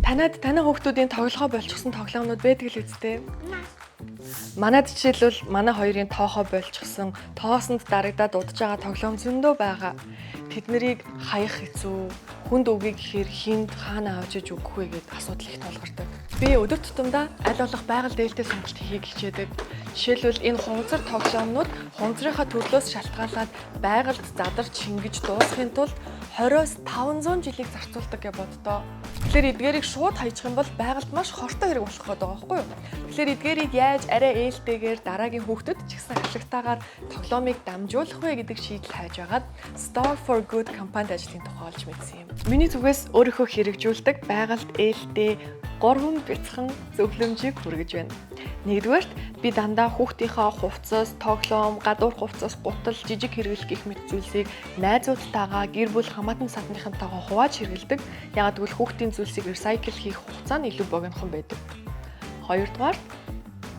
Танай хүүхдүүдийн тоглохоо болчихсон тоглоомнууд байдаг л үстэй. Манайд жишээлбэл манай хоёрын тоохоо болчихсон, тоосонд дарагдаад удаж байгаа тоглоом зөндөө байгаа. Тэднийг хаях хэцүү, хүнд өгье гэхээр хинд хаана авчиж өгөх вэ гэдээ асуудал их тулгардаг. Би өдөр тутамдаа аль болох байгаль дээлтэй сонголт хийхийг хичээдэг. Жишээлбэл энэ хунзар тоглоомнууд хунзрынхаа төрлөөс шалтгаалаад байгальд задарч шингэж дуусгахын тулд 20-оос 500 жилийг зарцуулдаг гэж боддоо. Тэгэхээр эдгээрийг шууд хаячих юм бол байгальд маш хортой хэрэг болох гэдэг байгаа байхгүй юу? Тэгэхээр эдгээрийг яаж арай ээлтэйгээр дараагийн хүүхдэд ч гэсэн ашигтайгаар тоглоомыг дамжуулах вэ гэдэг шийдэл хайж байгаад Store for Good компанид ажлын тухай олж мэдсэн юм. Миний зүгээс өөрийнхөө хэрэгжүүлдэг байгальд ээлтэй 3 бяцхан зөвлөмжийг хүргэж байна. Нэгдүгээрт би дандаа хүүхдийнхаа хувцас, тоглоом, гадуур хувцас, гутал, жижиг хэрэглэх гэх мэт зүйлсийг найзуудтайгаа гэр бүл хамаатан садныхантайгаа хувааж хэрэглэдэг. Яагаад гэвэл хүүхдийн зүйлсийг recycle хийх хугацаа нь илүү богинохон байдаг. Хоёрдугаар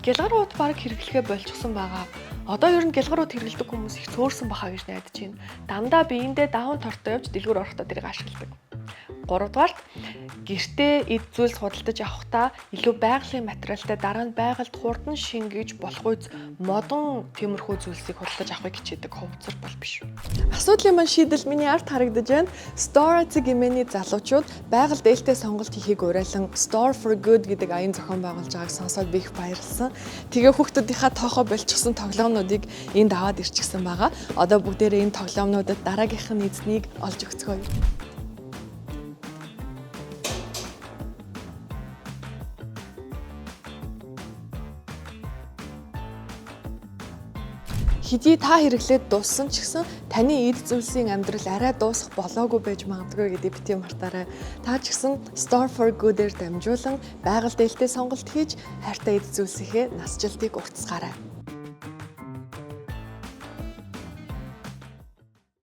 гялгарууд баг хэрэглэхээ болчихсон байгаа. Одоо ер нь гялгарууд хэрэглэдэг хүмүүс их цөөрсөн бахаа гэж найдаж байна. Дандаа биеиндээ даван тортой явж дэлгүүр орохдоо тэрийг ашигладаг. Гуравдугаарт гэртээ эд зүйлс худалдаж авахдаа илүү байгалийн материалтай дараа нь байгальд хурдан шингээж болох үз модон тиймэрхүү зүйлсийг худалдаж авахыг хичээдэг хувцар бол биш. Асуудлын маань шийдэл миний арт харагдаж байна. Storage гэмээний залуучууд байгаль дээлтэй сонголт хийхийг уриалан Store for Good гэдэг аян зохион байгуулж байгааг сонсоод би их баярлсан. Тэгээ хүүхдүүдийнхаа тоохоо болчихсон тоглоомнуудыг энд аваад ирчихсэн байгаа. Одоо бүгдээрээ энэ тоглоомнуудад дараагийнх нь эзнийг олж өгцгөөе. Хэдий та хэрэглээд дууссан ч гэсэн таны эд зүйлсийн амьдрал арай дуусах болоогүй байж магадгүй гэдэг бити мартаарай. Та ч гэсэн Store for Good-ээр дамжуулан байгаль дээлтэй сонголт хийж хайртай эд зүйлсийнхээ насжилтыг уртасгаарай.